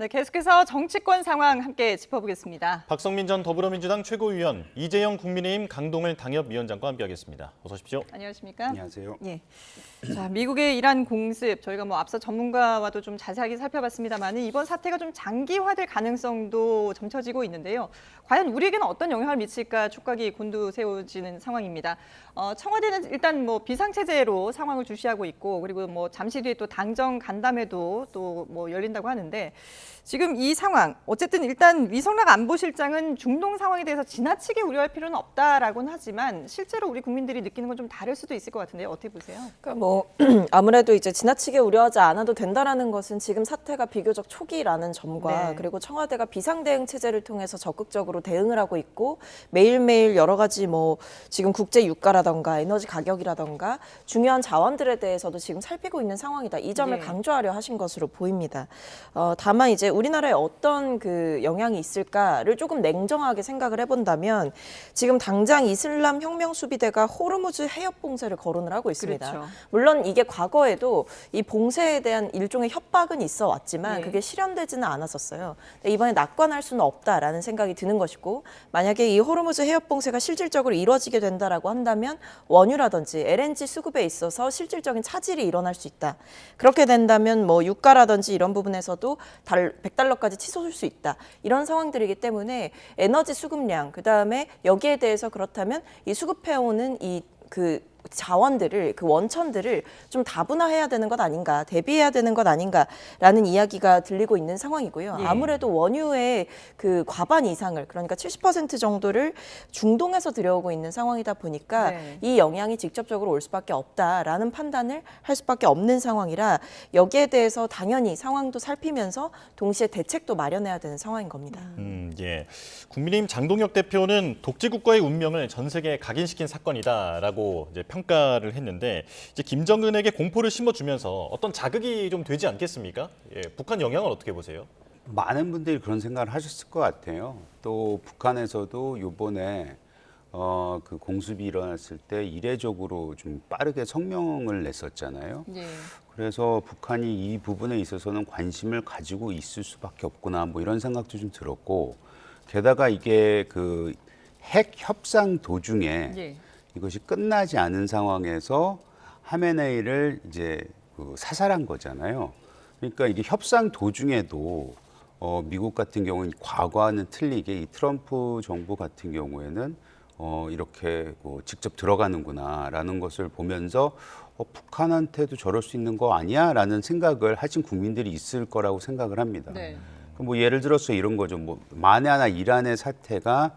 네, 계속해서 정치권 상황 함께 짚어보겠습니다. 박성민 전 더불어민주당 최고위원, 이재영 국민의힘 강동을 당협위원장과 함께하겠습니다. 어서 오십시오. 안녕하십니까? 안녕하세요. 예. 자, 미국의 이란 공습 저희가 앞서 전문가와도 좀 자세하게 살펴봤습니다만 이번 사태가 좀 장기화될 가능성도 점쳐지고 있는데요. 과연 우리에게는 어떤 영향을 미칠까 촉각이 곤두세워지는 상황입니다. 청와대는 일단 비상체제로 상황을 주시하고 있고 그리고 잠시 뒤에 또 당정 간담회도 또 열린다고 하는데 지금 이 상황 어쨌든 일단 위성락 안보실장은 중동 상황에 대해서 지나치게 우려할 필요는 없다라고는 하지만 실제로 우리 국민들이 느끼는 건 좀 다를 수도 있을 것 같은데요. 어떻게 보세요? 그러니까 아무래도 이제 지나치게 우려하지 않아도 된다라는 것은 지금 사태가 비교적 초기라는 점과 네. 그리고 청와대가 비상대응 체제를 통해서 적극적으로 대응을 하고 있고 매일매일 여러 가지 지금 국제 유가라던가 에너지 가격이라던가 중요한 자원들에 대해서도 지금 살피고 있는 상황이다. 이 점을 네. 강조하려 하신 것으로 보입니다. 다만 이제 우리나라에 어떤 그 영향이 있을까를 조금 냉정하게 생각을 해본다면 지금 당장 이슬람 혁명 수비대가 호르무즈 해협 봉쇄를 거론을 하고 있습니다. 그렇죠. 물론 이게 과거에도 이 봉쇄에 대한 일종의 협박은 있어 왔지만 네. 그게 실현되지는 않았었어요. 이번에 낙관할 수는 없다라는 생각이 드는 것이고 만약에 이 호르무즈 해협 봉쇄가 실질적으로 이루어지게 된다라고 한다면 원유라든지 LNG 수급에 있어서 실질적인 차질이 일어날 수 있다. 그렇게 된다면 유가라든지 이런 부분에서도 100달러까지 치솟을 수 있다. 이런 상황들이기 때문에 에너지 수급량 그다음에 여기에 대해서 그렇다면 이 수급해오는 그 자원들을 그 원천들을 좀 다분화해야 되는 것 아닌가 대비해야 되는 것 아닌가라는 이야기가 들리고 있는 상황이고요. 예. 아무래도 원유의 그 과반 이상을 그러니까 70% 정도를 중동에서 들여오고 있는 상황이다 보니까 네. 이 영향이 직접적으로 올 수밖에 없다라는 판단을 할 수밖에 없는 상황이라 여기에 대해서 당연히 상황도 살피면서 동시에 대책도 마련해야 되는 상황인 겁니다. 예. 국민의힘 장동혁 대표는 독재국가의 운명을 전 세계에 각인시킨 사건이다라고 이제 평가를 했는데 이제 김정은에게 공포를 심어주면서 어떤 자극이 좀 되지 않겠습니까? 예, 북한 영향을 어떻게 보세요? 많은 분들이 그런 생각을 하셨을 것 같아요. 또 북한에서도 이번에 그 공습이 일어났을 때 이례적으로 좀 빠르게 성명을 냈었잖아요. 예. 그래서 북한이 이 부분에 있어서는 관심을 가지고 있을 수밖에 없구나 이런 생각도 좀 들었고 게다가 이게 그 핵 협상 도중에 예. 이것이 끝나지 않은 상황에서 하메네이를 이제 사살한 거잖아요. 그러니까 이게 협상 도중에도 미국 같은 경우는 과거와는 틀리게 이 트럼프 정부 같은 경우에는 이렇게 직접 들어가는구나라는 것을 보면서 북한한테도 저럴 수 있는 거 아니야라는 생각을 하신 국민들이 있을 거라고 생각을 합니다. 네. 예를 들어서 이런 거죠. 만에 하나 이란의 사태가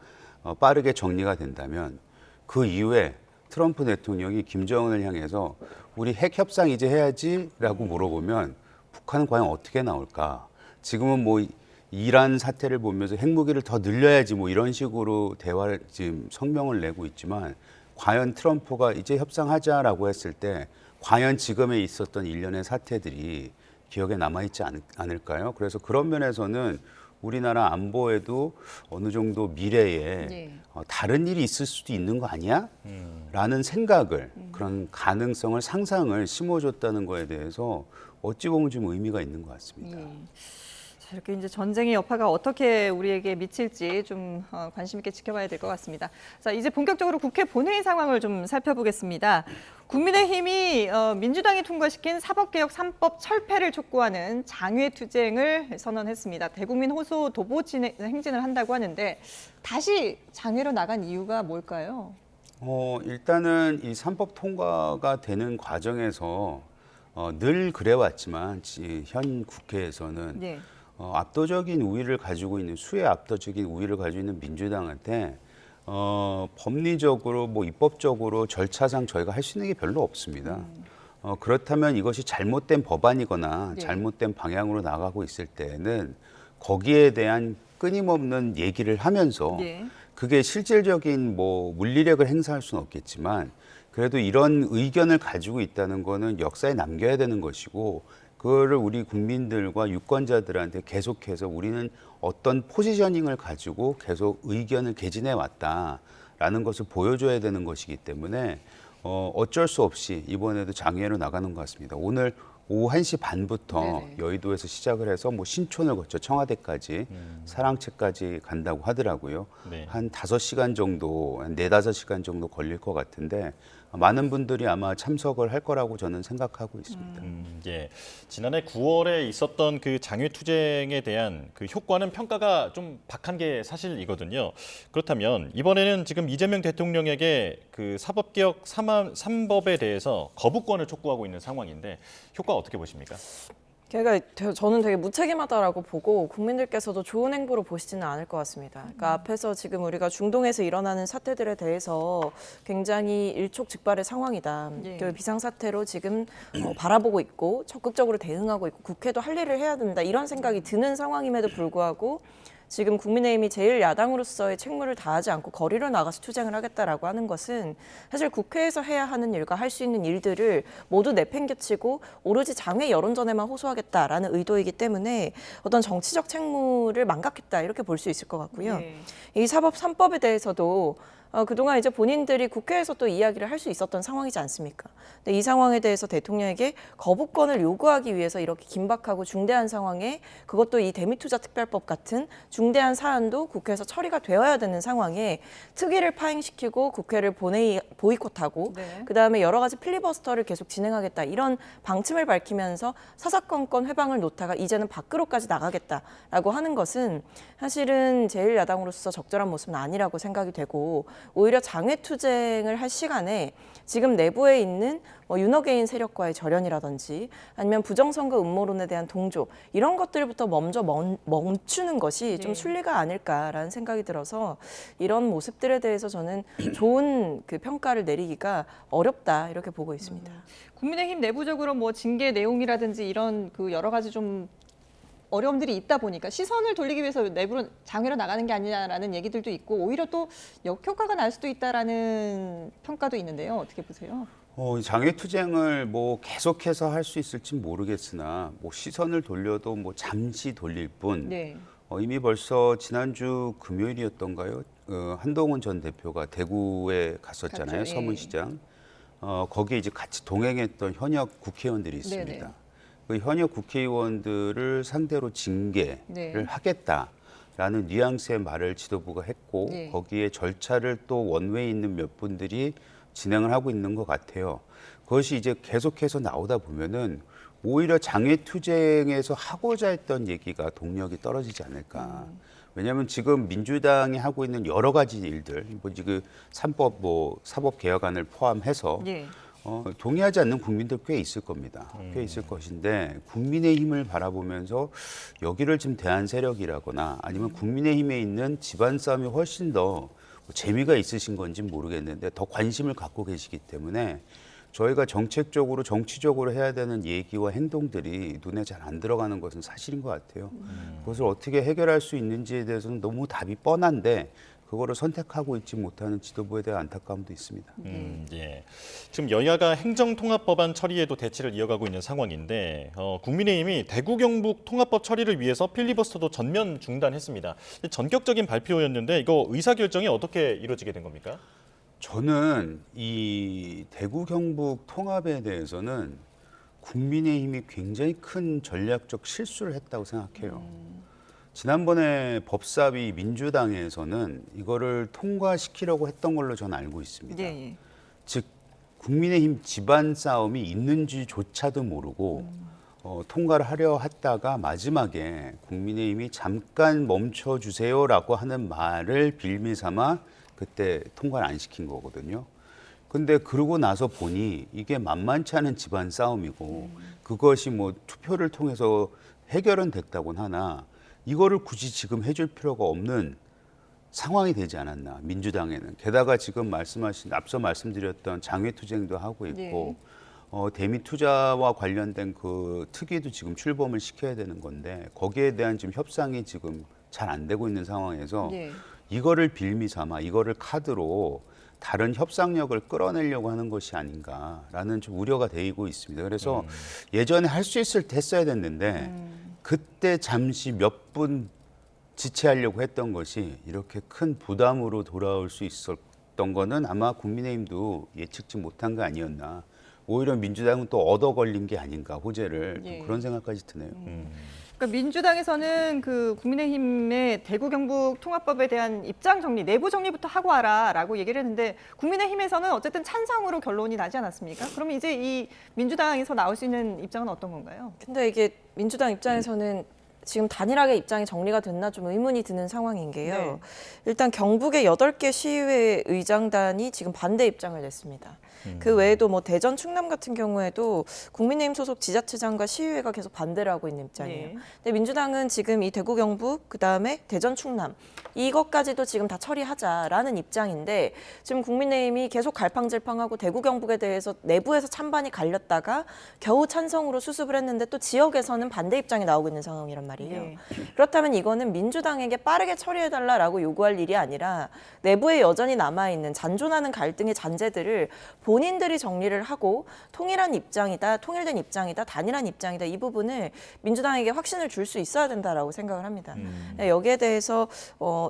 빠르게 정리가 된다면 그 이후에 트럼프 대통령이 김정은을 향해서 우리 핵 협상 이제 해야지라고 물어보면 북한은 과연 어떻게 나올까? 지금은 이란 사태를 보면서 핵무기를 더 늘려야지 이런 식으로 대화를 지금 성명을 내고 있지만 과연 트럼프가 이제 협상하자라고 했을 때 과연 지금에 있었던 일련의 사태들이 기억에 남아있지 않을까요? 그래서 그런 면에서는 우리나라 안보에도 어느 정도 미래에 예. 다른 일이 있을 수도 있는 거 아니야? 라는 생각을 그런 가능성을 상상을 심어줬다는 거에 대해서 어찌 보면 좀 의미가 있는 것 같습니다. 예. 자, 이렇게 이제 전쟁의 여파가 어떻게 우리에게 미칠지 좀 관심 있게 지켜봐야 될 것 같습니다. 자, 이제 본격적으로 국회 본회의 상황을 좀 살펴보겠습니다. 국민의힘이 민주당이 통과시킨 사법개혁 3법 철폐를 촉구하는 장외투쟁을 선언했습니다. 대국민 호소 도보 행진을 한다고 하는데 다시 장외로 나간 이유가 뭘까요? 일단은 이 3법 통과가 되는 과정에서 늘 그래왔지만 현 국회에서는 네. 압도적인 우위를 가지고 있는 수의 압도적인 우위를 가지고 있는 민주당한테 법리적으로 입법적으로 절차상 저희가 할 수 있는 게 별로 없습니다. 그렇다면 이것이 잘못된 법안이거나 네. 잘못된 방향으로 나가고 있을 때는 거기에 대한 끊임없는 얘기를 하면서 네. 그게 실질적인 물리력을 행사할 수는 없겠지만 그래도 이런 의견을 가지고 있다는 거는 역사에 남겨야 되는 것이고 그거를 우리 국민들과 유권자들한테 계속해서 우리는 어떤 포지셔닝을 가지고 계속 의견을 개진해 왔다라는 것을 보여줘야 되는 것이기 때문에 어쩔 수 없이 이번에도 장외로 나가는 것 같습니다. 오늘 오후 1시 반부터 네네. 여의도에서 시작을 해서 뭐 신촌을 거쳐 청와대까지 사랑채까지 간다고 하더라고요. 네. 한 5시간 정도, 한 4-5시간 정도 걸릴 것 같은데 많은 분들이 아마 참석을 할 거라고 저는 생각하고 있습니다. 예. 지난해 9월에 있었던 그 장외 투쟁에 대한 그 효과는 평가가 좀 박한 게 사실이거든요. 그렇다면 이번에는 지금 이재명 대통령에게 그 사법개혁 3법에 대해서 거부권을 촉구하고 있는 상황인데 효과 어떻게 보십니까? 그러니까 저는 되게 무책임하다라고 보고 국민들께서도 좋은 행보로 보시지는 않을 것 같습니다. 그러니까 앞에서 지금 우리가 중동에서 일어나는 사태들에 대해서 굉장히 일촉즉발의 상황이다. 예. 그 비상사태로 지금 바라보고 있고 적극적으로 대응하고 있고 국회도 할 일을 해야 된다. 이런 생각이 드는 상황임에도 불구하고 지금 국민의힘이 제1야당으로서의 책무를 다하지 않고 거리로 나가서 투쟁을 하겠다라고 하는 것은 사실 국회에서 해야 하는 일과 할 수 있는 일들을 모두 내팽개치고 오로지 장외 여론전에만 호소하겠다라는 의도이기 때문에 어떤 정치적 책무를 망각했다 이렇게 볼 수 있을 것 같고요. 네. 이 사법 3법에 대해서도 그동안 이제 본인들이 국회에서 또 이야기를 할 수 있었던 상황이지 않습니까? 근데 이 상황에 대해서 대통령에게 거부권을 요구하기 위해서 이렇게 긴박하고 중대한 상황에 그것도 이 대미투자특별법 같은 중대한 사안도 국회에서 처리가 되어야 되는 상황에 특위를 파행시키고 국회를 보이콧하고 네. 그다음에 여러 가지 필리버스터를 계속 진행하겠다 이런 방침을 밝히면서 사사건건 회방을 놓다가 이제는 밖으로까지 나가겠다라고 하는 것은 사실은 제1야당으로서 적절한 모습은 아니라고 생각이 되고 오히려 장외투쟁을 할 시간에 지금 내부에 있는 윤호개인 세력과의 절연이라든지 아니면 부정선거 음모론에 대한 동조 이런 것들부터 먼저 멈추는 것이 좀 네. 순리가 아닐까라는 생각이 들어서 이런 모습들에 대해서 저는 좋은 그 평가를 내리기가 어렵다 이렇게 보고 있습니다. 국민의힘 내부적으로 뭐 징계 내용이라든지 이런 그 여러 가지 좀 어려움들이 있다 보니까 시선을 돌리기 위해서 내부로 장외로 나가는 게 아니냐라는 얘기들도 있고 오히려 또 역효과가 날 수도 있다라는 평가도 있는데요. 어떻게 보세요? 장외투쟁을 뭐 계속해서 할 수 있을지 모르겠으나 뭐 시선을 돌려도 뭐 잠시 돌릴 뿐 네. 이미 벌써 지난주 금요일이었던가요? 한동훈 전 대표가 대구에 갔었잖아요. 갔죠. 예. 서문시장. 거기에 이제 같이 동행했던 현역 국회의원들이 있습니다. 네네. 그 현역 국회의원들을 상대로 징계를 네. 하겠다라는 뉘앙스의 말을 지도부가 했고 네. 거기에 절차를 또 원외에 있는 몇 분들이 진행을 하고 있는 것 같아요. 그것이 이제 계속해서 나오다 보면은 오히려 장외투쟁에서 하고자 했던 얘기가 동력이 떨어지지 않을까. 왜냐하면 지금 민주당이 하고 있는 여러 가지 일들, 뭐 지금 3법, 뭐 사법 개혁안을 포함해서 예. 동의하지 않는 국민들 꽤 있을 겁니다. 꽤 있을 것인데 국민의힘을 바라보면서 여기를 지금 대한 세력이라거나 아니면 국민의힘에 있는 집안 싸움이 훨씬 더 재미가 있으신 건지 모르겠는데 더 관심을 갖고 계시기 때문에 저희가 정책적으로 정치적으로 해야 되는 얘기와 행동들이 눈에 잘 안 들어가는 것은 사실인 것 같아요. 그것을 어떻게 해결할 수 있는지에 대해서는 너무 답이 뻔한데 그거를 선택하고 있지 못하는 지도부에 대한 안타까움도 있습니다. 예. 지금 여야가 행정통합법안 처리에도 대치를 이어가고 있는 상황인데 국민의힘이 대구 경북 통합법 처리를 위해서 필리버스터도 전면 중단했습니다. 전격적인 발표였는데 이거 의사결정이 어떻게 이루어지게 된 겁니까? 저는 이 대구 경북 통합에 대해서는 국민의힘이 굉장히 큰 전략적 실수를 했다고 생각해요. 지난번에 법사위 민주당에서는 이거를 통과시키려고 했던 걸로 저는 알고 있습니다. 예, 예. 즉 국민의힘 집안 싸움이 있는지조차도 모르고 통과를 하려 했다가 마지막에 국민의힘이 잠깐 멈춰주세요라고 하는 말을 빌미삼아 그때 통과를 안 시킨 거거든요. 근데 그러고 나서 보니 이게 만만치 않은 집안 싸움이고 그것이 뭐 투표를 통해서 해결은 됐다곤 하나 이거를 굳이 지금 해줄 필요가 없는 상황이 되지 않았나 민주당에는. 게다가 지금 앞서 말씀드렸던 장외투쟁도 하고 있고 대미투자와 관련된 그 특위도 지금 출범을 시켜야 되는 건데 거기에 대한 지금 협상이 지금 잘 안 되고 있는 상황에서 예. 이거를 빌미 삼아 이거를 카드로 다른 협상력을 끌어내려고 하는 것이 아닌가라는 좀 우려가 되고 있습니다. 그래서 예전에 할 수 있을 때 했어야 됐는데 그때 잠시 몇 분 지체하려고 했던 것이 이렇게 큰 부담으로 돌아올 수 있었던 거는 아마 국민의힘도 예측지 못한 거 아니었나. 오히려 민주당은 또 얻어 걸린 게 아닌가 호재를 좀 예. 그런 생각까지 드네요. 그러니까 민주당에서는 그 국민의힘의 대구 경북 통합법에 대한 입장 정리, 내부 정리부터 하고 와라라고 얘기를 했는데 국민의힘에서는 어쨌든 찬성으로 결론이 나지 않았습니까? 그러면 이제 이 민주당에서 나올 수 있는 입장은 어떤 건가요? 근데 이게 민주당 입장에서는 지금 단일하게 입장이 정리가 됐나 좀 의문이 드는 상황인 게요. 네. 일단 경북의 8개 시의회 의장단이 지금 반대 입장을 냈습니다. 그 외에도 뭐 대전, 충남 같은 경우에도 국민의힘 소속 지자체장과 시의회가 계속 반대를 하고 있는 입장이에요. 네. 근데 민주당은 지금 이 대구, 경북, 그다음에 대전, 충남 이것까지도 지금 다 처리하자라는 입장인데 지금 국민의힘이 계속 갈팡질팡하고 대구, 경북에 대해서 내부에서 찬반이 갈렸다가 겨우 찬성으로 수습을 했는데 또 지역에서는 반대 입장이 나오고 있는 상황이란 말이에요. 네. 그렇다면 이거는 민주당에게 빠르게 처리해달라고 요구할 일이 아니라 내부에 여전히 남아있는 잔존하는 갈등의 잔재들을 본인들이 정리를 하고 통일한 입장이다, 통일된 입장이다, 단일한 입장이다 이 부분을 민주당에게 확신을 줄 수 있어야 된다라고 생각을 합니다. 여기에 대해서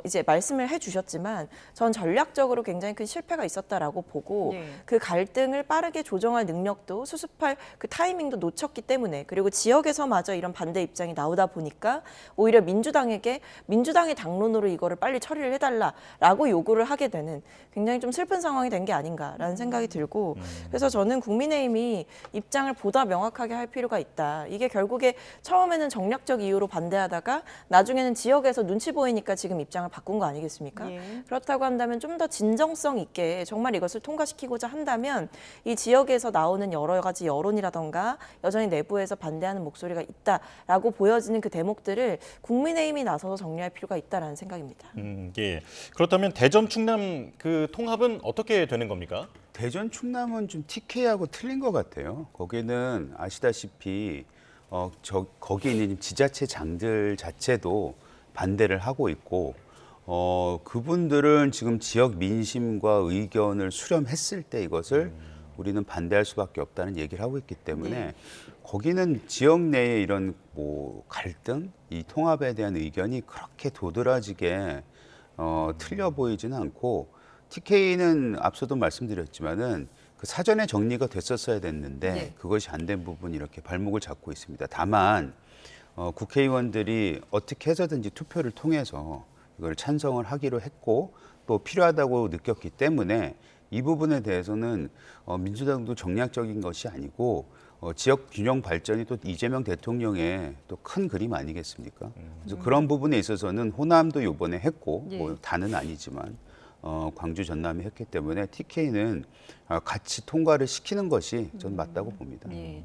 이제 말씀을 해주셨지만 전 전략적으로 굉장히 큰 실패가 있었다라고 보고 네. 그 갈등을 빠르게 조정할 능력도 수습할 그 타이밍도 놓쳤기 때문에 그리고 지역에서마저 이런 반대 입장이 나오다 보니까 오히려 민주당에게 민주당의 당론으로 이거를 빨리 처리를 해달라라고 요구를 하게 되는 굉장히 좀 슬픈 상황이 된 게 아닌가라는 생각이 들고 그래서 저는 국민의힘이 입장을 보다 명확하게 할 필요가 있다. 이게 결국에 처음에는 정략적 이유로 반대하다가 나중에는 지역에서 눈치 보이니까 지금 입장을 바꾼 거 아니겠습니까? 예. 그렇다고 한다면 좀 더 진정성 있게 정말 이것을 통과시키고자 한다면 이 지역에서 나오는 여러 가지 여론이라던가 여전히 내부에서 반대하는 목소리가 있다라고 보여지는 그 대목들을 국민의힘이 나서서 정리할 필요가 있다라는 생각입니다. 예. 그렇다면 대전 충남 그 통합은 어떻게 되는 겁니까? 대전 충남은 좀 TK하고 틀린 것 같아요. 거기는 아시다시피 거기에 있는 지자체장들 자체도 반대를 하고 있고 그분들은 지금 지역 민심과 의견을 수렴했을 때 이것을 우리는 반대할 수밖에 없다는 얘기를 하고 있기 때문에 거기는 지역 내에 이런 뭐 갈등, 이 통합에 대한 의견이 그렇게 도드라지게 틀려 보이지는 않고 TK는 앞서도 말씀드렸지만은 그 사전에 정리가 됐었어야 됐는데 네. 그것이 안 된 부분이 이렇게 발목을 잡고 있습니다. 다만 국회의원들이 어떻게 해서든지 투표를 통해서 이걸 찬성을 하기로 했고 또 필요하다고 느꼈기 때문에 이 부분에 대해서는 민주당도 정략적인 것이 아니고 지역 균형 발전이 또 이재명 대통령의 또 큰 그림 아니겠습니까? 그래서 그런 부분에 있어서는 호남도 이번에 했고 예. 뭐 다는 아니지만 광주 전남이 했기 때문에 TK는 같이 통과를 시키는 것이 전 맞다고 봅니다. 예.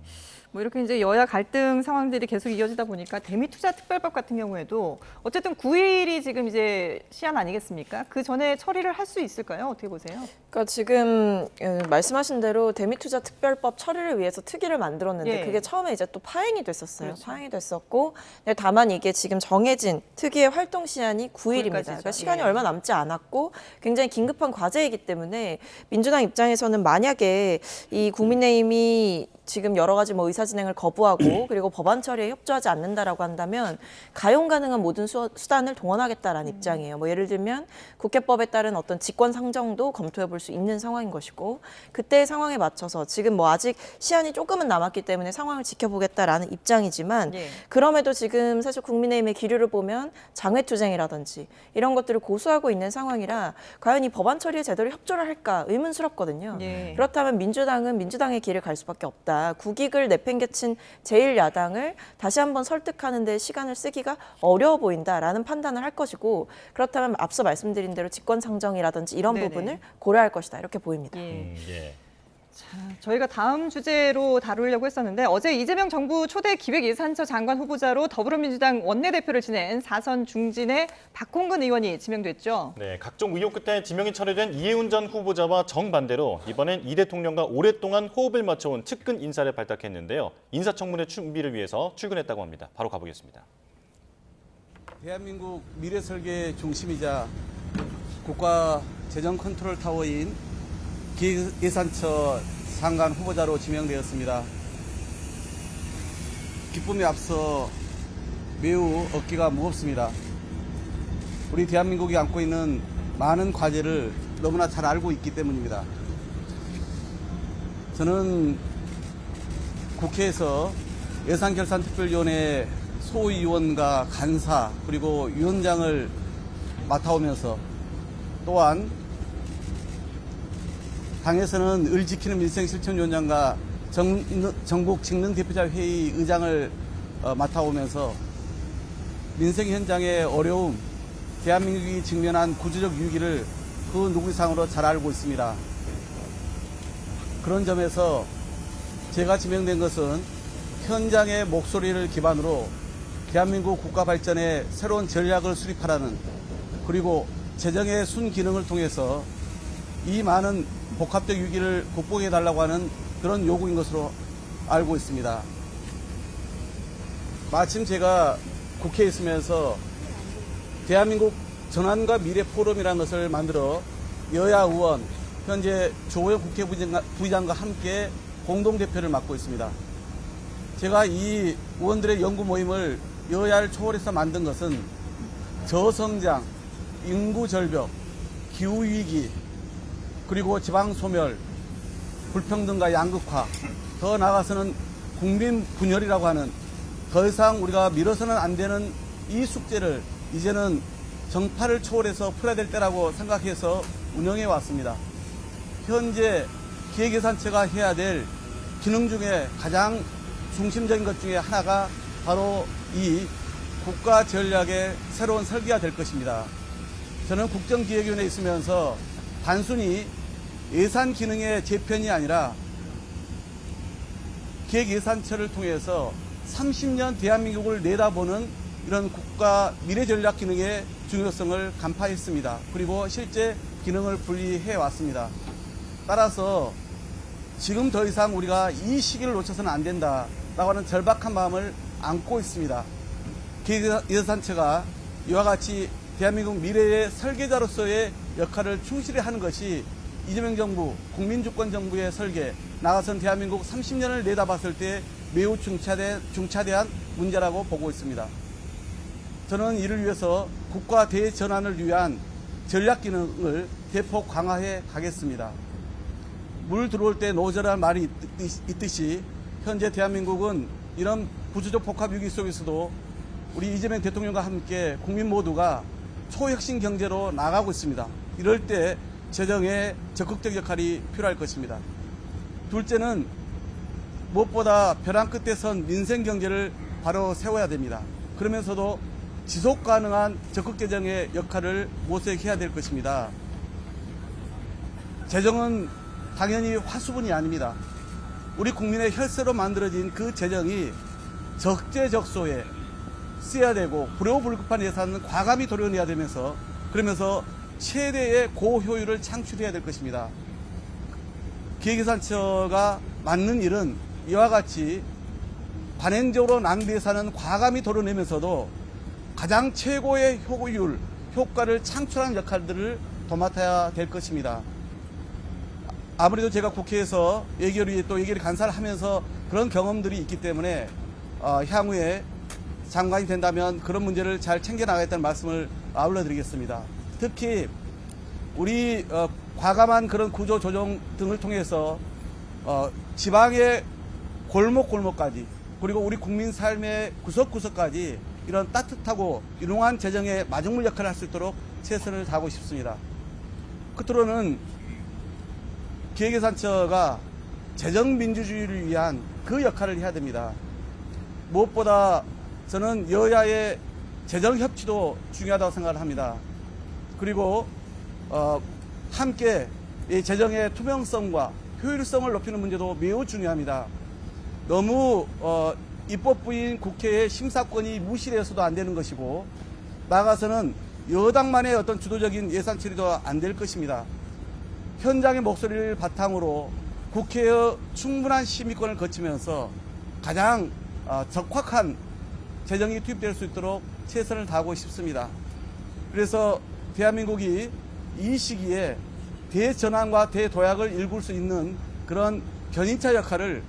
뭐 이렇게 이제 여야 갈등 상황들이 계속 이어지다 보니까 대미투자특별법 같은 경우에도 어쨌든 9일이 지금 이제 시한 아니겠습니까? 그 전에 처리를 할 수 있을까요? 어떻게 보세요? 그러니까 지금 말씀하신 대로 대미투자특별법 처리를 위해서 특위를 만들었는데 예. 그게 처음에 이제 또 파행이 됐었어요. 그렇죠. 파행이 됐었고 근데 다만 이게 지금 정해진 특위의 활동 시한이 9일입니다. 9일까지죠. 그러니까 시간이 예. 얼마 남지 않았고 굉장히 긴급한 과제이기 때문에 민주당 입장에서는 만약에 이 국민의힘이 지금 여러 가지 뭐 의사 진행을 거부하고 그리고 법안 처리에 협조하지 않는다라고 한다면 가용 가능한 모든 수단을 동원하겠다라는 입장이에요. 뭐 예를 들면 국회법에 따른 어떤 직권 상정도 검토해 볼 수 있는 상황인 것이고 그때의 상황에 맞춰서 지금 뭐 아직 시한이 조금은 남았기 때문에 상황을 지켜보겠다라는 입장이지만 예. 그럼에도 지금 사실 국민의힘의 기류를 보면 장외투쟁이라든지 이런 것들을 고수하고 있는 상황이라 과연 이 법안 처리에 제대로 협조를 할까 의문스럽거든요. 예. 그렇다면 민주당은 민주당의 길을 갈 수밖에 없다. 국익을 내팽개친 제1야당을 다시 한번 설득하는 데 시간을 쓰기가 어려워 보인다라는 판단을 할 것이고 그렇다면 앞서 말씀드린 대로 직권상정이라든지 이런 네네. 부분을 고려할 것이다. 이렇게 보입니다. 예. 예. 자, 저희가 다음 주제로 다루려고 했었는데 어제 이재명 정부 초대 기획예산처 장관 후보자로 더불어민주당 원내대표를 지낸 4선 중진의 박홍근 의원이 지명됐죠. 네, 각종 의혹 끝에 지명이 철회된 이해운 전 후보자와 정반대로 이번엔 이 대통령과 오랫동안 호흡을 맞춰온 측근 인사를 발탁했는데요. 인사청문회 준비를 위해서 출근했다고 합니다. 바로 가보겠습니다. 대한민국 미래 설계의 중심이자 국가 재정 컨트롤 타워인 기획예산처 장관 후보자로 지명되었습니다. 기쁨에 앞서 매우 어깨가 무겁습니다. 우리 대한민국이 안고 있는 많은 과제를 너무나 잘 알고 있기 때문입니다. 저는 국회에서 예산결산특별위원회 소위원과 간사 그리고 위원장을 맡아오면서 또한 당에서는 을 지키는 민생실천위원장과 전국 직능대표자 회의 의장을 맡아오면서 민생 현장의 어려움, 대한민국이 직면한 구조적 위기를 그 누구 이상으로 잘 알고 있습니다. 그런 점에서 제가 지명된 것은 현장의 목소리를 기반으로 대한민국 국가 발전에 새로운 전략을 수립하라는, 그리고 재정의 순기능을 통해서 이 많은 복합적 위기를 극복해달라고 하는 그런 요구인 것으로 알고 있습니다. 마침 제가 국회에 있으면서 대한민국 전환과 미래 포럼이라는 것을 만들어 여야 의원, 현재 조호영 국회부의장과 함께 공동대표를 맡고 있습니다. 제가 이 의원들의 연구 모임을 여야를 초월해서 만든 것은 저성장, 인구 절벽, 기후위기, 그리고 지방소멸, 불평등과 양극화, 더 나아가서는 국민 분열이라고 하는 더 이상 우리가 미뤄서는 안 되는 이 숙제를 이제는 정파를 초월해서 풀어야 될 때라고 생각해서 운영해 왔습니다. 현재 기획예산처가 해야 될 기능 중에 가장 중심적인 것 중에 하나가 바로 이 국가 전략의 새로운 설계가 될 것입니다. 저는 국정기획위원회에 있으면서 단순히 예산 기능의 재편이 아니라 기획예산처를 통해서 30년 대한민국을 내다보는 이런 국가 미래전략 기능의 중요성을 간파했습니다. 그리고 실제 기능을 분리해 왔습니다. 따라서 지금 더 이상 우리가 이 시기를 놓쳐서는 안 된다라고 하는 절박한 마음을 안고 있습니다. 기획예산처가 이와 같이 대한민국 미래의 설계자로서의 역할을 충실히 하는 것이 이재명 정부, 국민주권 정부의 설계, 나아가선 대한민국 30년을 내다봤을 때 매우 중차대한 문제라고 보고 있습니다. 저는 이를 위해서 국가 대전환을 위한 전략 기능을 대폭 강화해 가겠습니다. 물 들어올 때 노저라는 말이 있듯이 현재 대한민국은 이런 구조적 복합 위기 속에서도 우리 이재명 대통령과 함께 국민 모두가 초혁신 경제로 나가고 있습니다. 이럴 때 재정의 적극적 역할이 필요할 것입니다. 둘째는 무엇보다 벼랑 끝에 선 민생 경제를 바로 세워야 됩니다. 그러면서도 지속 가능한 적극 재정의 역할을 모색해야 될 것입니다. 재정은 당연히 화수분이 아닙니다. 우리 국민의 혈세로 만들어진 그 재정이 적재적소에 쓰여야 되고 불효불급한 예산은 과감히 도려내야 되면서 그러면서 최대의 고효율을 창출해야 될 것입니다. 기획예산처가 맡는 일은 이와 같이 관행적으로 낭비 예산은 과감히 도려내면서도 가장 최고의 효율, 효과를 창출하는 역할들을 도맡아야 될 것입니다. 아무래도 제가 국회에서 예결위 간사를 하면서 그런 경험들이 있기 때문에 향후에 장관이 된다면 그런 문제를 잘 챙겨나가겠다는 말씀을 아울러 드리겠습니다. 특히 우리 과감한 그런 구조 조정 등을 통해서 지방의 골목골목까지 그리고 우리 국민 삶의 구석구석까지 이런 따뜻하고 유능한 재정의 마중물 역할을 할 수 있도록 최선을 다하고 싶습니다. 끝으로는 기획예산처가 재정민주주의를 위한 그 역할을 해야 됩니다. 무엇보다 저는 여야의 재정협치도 중요하다고 생각을 합니다. 그리고 함께 이 재정의 투명성과 효율성을 높이는 문제도 매우 중요합니다. 너무 입법부인 국회의 심사권이 무시돼서도 안 되는 것이고 나아가서는 여당만의 어떤 주도적인 예산 처리도 안 될 것입니다. 현장의 목소리를 바탕으로 국회의 충분한 심의권을 거치면서 가장 적확한 재정이 투입될 수 있도록 최선을 다하고 싶습니다. 그래서 대한민국이 이 시기에 대전환과 대도약을 일굴 수 있는 그런 견인차 역할을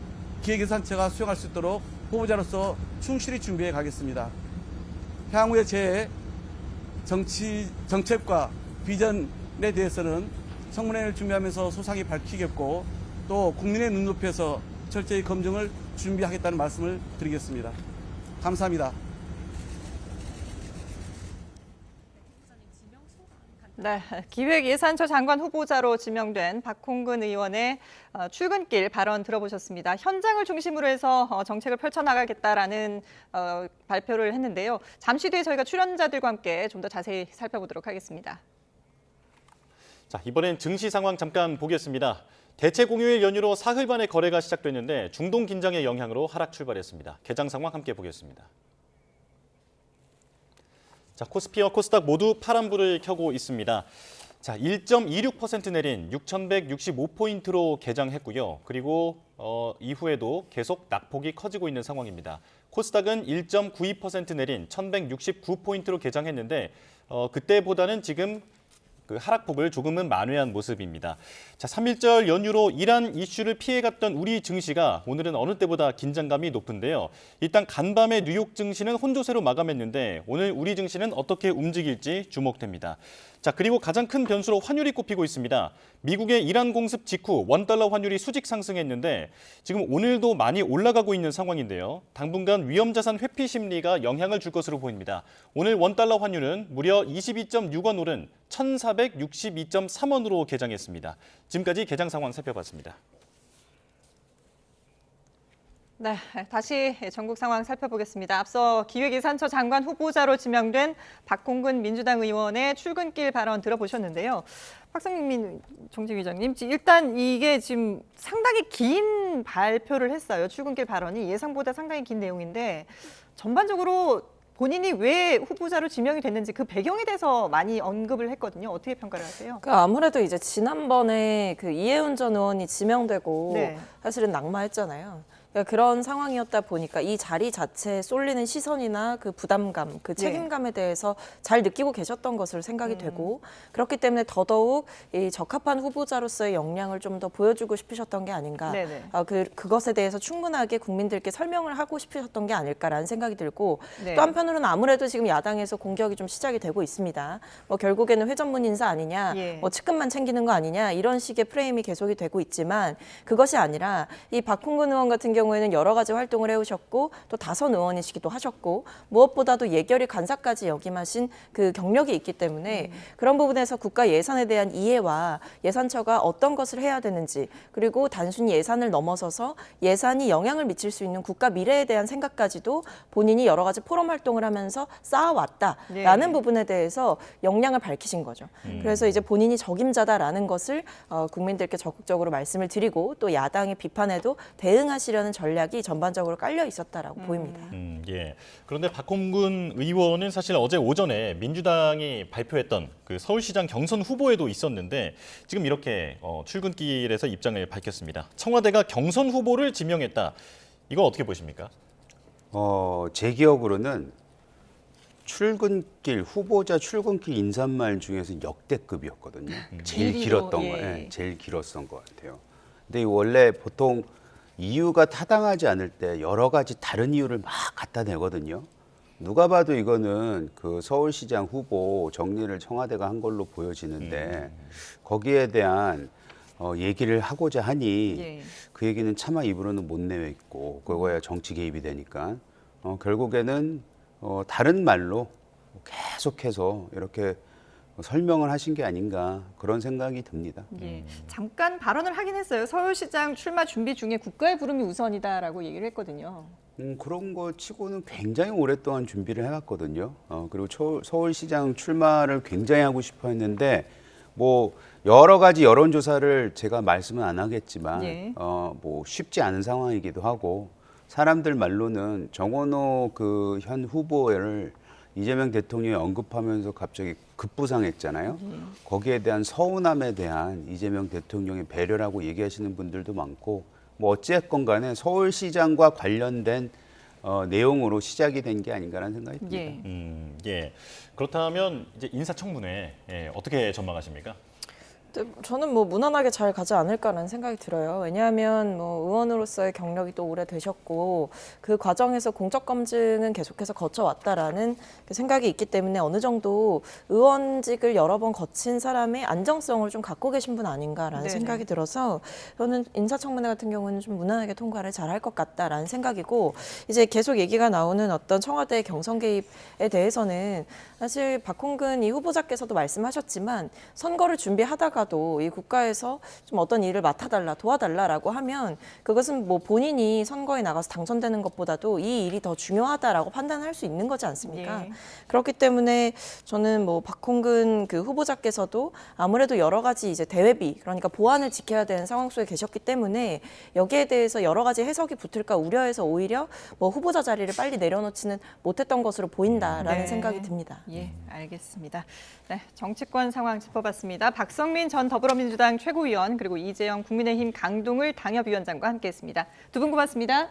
기획예산처가 수행할 수 있도록 후보자로서 충실히 준비해 가겠습니다. 향후에 제 정책과 비전에 대해서는 청문회를 준비하면서 소상히 밝히겠고 또 국민의 눈높이에서 철저히 검증을 준비하겠다는 말씀을 드리겠습니다. 감사합니다. 네, 기획예산처 장관 후보자로 지명된 박홍근 의원의 출근길 발언 들어보셨습니다. 현장을 중심으로 해서 정책을 펼쳐나가겠다라는 발표를 했는데요. 잠시 뒤에 저희가 출연자들과 함께 좀 더 자세히 살펴보도록 하겠습니다. 자, 이번엔 증시 상황 잠깐 보겠습니다. 대체 공휴일 연휴로 사흘만의 거래가 시작됐는데 중동 긴장의 영향으로 하락 출발했습니다. 개장 상황 함께 보겠습니다. 자, 코스피와 코스닥 모두 파란불을 켜고 있습니다. 자, 1.26% 내린 6,165포인트로 개장했고요. 그리고 이후에도 계속 낙폭이 커지고 있는 상황입니다. 코스닥은 1.92% 내린 1,169포인트로 개장했는데 그때보다는 지금 그 하락폭을 조금은 만회한 모습입니다. 자, 3.1절 연휴로 이란 이슈를 피해갔던 우리 증시가 오늘은 어느 때보다 긴장감이 높은데요. 일단 간밤에 뉴욕 증시는 혼조세로 마감했는데 오늘 우리 증시는 어떻게 움직일지 주목됩니다. 자, 그리고 가장 큰 변수로 환율이 꼽히고 있습니다. 미국의 이란 공습 직후 원달러 환율이 수직 상승했는데 지금 오늘도 많이 올라가고 있는 상황인데요. 당분간 위험자산 회피 심리가 영향을 줄 것으로 보입니다. 오늘 원달러 환율은 무려 22.6원 오른 1,462.3원으로 개장했습니다. 지금까지 개장 상황 살펴봤습니다. 네, 다시 전국 상황 살펴보겠습니다. 앞서 기획예산처 장관 후보자로 지명된 박홍근 민주당 의원의 출근길 발언 들어보셨는데요. 박성민 정책위원장님, 일단 이게 지금 상당히 긴 발표를 했어요. 출근길 발언이 예상보다 상당히 긴 내용인데 전반적으로 본인이 왜 후보자로 지명이 됐는지 그 배경에 대해서 많이 언급을 했거든요. 어떻게 평가를 하세요? 아무래도 이제 지난번에 그 이해운 전 의원이 지명되고 네. 사실은 낙마했잖아요. 그러니까 그런 상황이었다 보니까 이 자리 자체에 쏠리는 시선이나 그 부담감, 그 책임감에 대해서 잘 느끼고 계셨던 것으로 생각이 되고 그렇기 때문에 더더욱 이 적합한 후보자로서의 역량을 좀 더 보여주고 싶으셨던 게 아닌가. 네네. 그것에 대해서 충분하게 국민들께 설명을 하고 싶으셨던 게 아닐까라는 생각이 들고 네. 또 한편으로는 아무래도 지금 야당에서 공격이 좀 시작이 되고 있습니다. 뭐 결국에는 회전문 인사 아니냐, 예. 뭐 측근만 챙기는 거 아니냐 이런 식의 프레임이 계속이 되고 있지만 그것이 아니라 이 박홍근 의원 같은 경우에는 여러 가지 활동을 해오셨고 또 다선 의원이시기도 하셨고 무엇보다도 예결위 간사까지 역임하신 그 경력이 있기 때문에 그런 부분에서 국가 예산에 대한 이해와 예산처가 어떤 것을 해야 되는지 그리고 단순히 예산을 넘어서서 예산이 영향을 미칠 수 있는 국가 미래에 대한 생각까지도 본인이 여러 가지 포럼 활동을 하면서 쌓아왔다라는 네. 부분에 대해서 역량을 밝히신 거죠. 그래서 이제 본인이 적임자다라는 것을 국민들께 적극적으로 말씀을 드리고 또 야당의 비판에도 대응하시려는 전략이 전반적으로 깔려 있었다라고 보입니다. 예. 그런데 박홍근 의원은 사실 어제 오전에 민주당이 발표했던 그 서울시장 경선 후보에도 있었는데 지금 이렇게 출근길에서 입장을 밝혔습니다. 청와대가 경선 후보를 지명했다. 이거 어떻게 보십니까? 제 기억으로는 후보자 출근길 인사말 중에서 역대급이었거든요. 제일 길었던 예. 거예요. 제일 길었던 것 같아요. 근데 원래 보통 이유가 타당하지 않을 때 여러 가지 다른 이유를 막 갖다 대거든요. 누가 봐도 이거는 그 서울시장 후보 정리를 청와대가 한 걸로 보여지는데 거기에 대한 얘기를 하고자 하니 예. 그 얘기는 차마 입으로는 못 내외 있고 그거야 정치 개입이 되니까 결국에는 다른 말로 계속해서 이렇게 설명을 하신 게 아닌가 그런 생각이 듭니다. 예. 잠깐 발언을 하긴 했어요. 서울시장 출마 준비 중에 국가의 부름이 우선이다라고 얘기를 했거든요. 그런 거 치고는 굉장히 오랫동안 준비를 해왔거든요. 그리고 서울시장 출마를 굉장히 하고 싶어 했는데 뭐 여러 가지 여론조사를 제가 말씀은 안 하겠지만 예. 뭐 쉽지 않은 상황이기도 하고 사람들 말로는 정원호 그 현 후보를 이재명 대통령이 언급하면서 갑자기 급부상했잖아요. 거기에 대한 서운함에 대한 이재명 대통령의 배려라고 얘기하시는 분들도 많고 뭐 어찌했건 간에 서울시장과 관련된 내용으로 시작이 된 게 아닌가라는 생각이 듭니다. 예. 예. 그렇다면 이제 인사청문회 어떻게 전망하십니까? 저는 뭐 무난하게 잘 가지 않을까라는 생각이 들어요. 왜냐하면 뭐 의원으로서의 경력이 또 오래 되셨고 그 과정에서 공적 검증은 계속해서 거쳐왔다라는 그 생각이 있기 때문에 어느 정도 의원직을 여러 번 거친 사람의 안정성을 좀 갖고 계신 분 아닌가라는 네네. 생각이 들어서 저는 인사청문회 같은 경우는 좀 무난하게 통과를 잘 할 것 같다라는 생각이고 이제 계속 얘기가 나오는 어떤 청와대 경선 개입에 대해서는 사실 박홍근 이 후보자께서도 말씀하셨지만 선거를 준비하다가도 이 국가에서 좀 어떤 일을 맡아달라, 도와달라라고 하면 그것은 뭐 본인이 선거에 나가서 당선되는 것보다도 이 일이 더 중요하다라고 판단할 수 있는 거지 않습니까? 예. 그렇기 때문에 저는 뭐 박홍근 그 후보자께서도 아무래도 여러 가지 이제 대외비, 그러니까 보안을 지켜야 되는 상황 속에 계셨기 때문에 여기에 대해서 여러 가지 해석이 붙을까 우려해서 오히려 뭐 후보자 자리를 빨리 내려놓지는 못했던 것으로 보인다라는 네. 생각이 듭니다. 예, 알겠습니다. 네, 정치권 상황 짚어봤습니다. 박성민 전 더불어민주당 최고위원 그리고 이재영 국민의힘 강동을 당협위원장과 함께했습니다. 두 분 고맙습니다.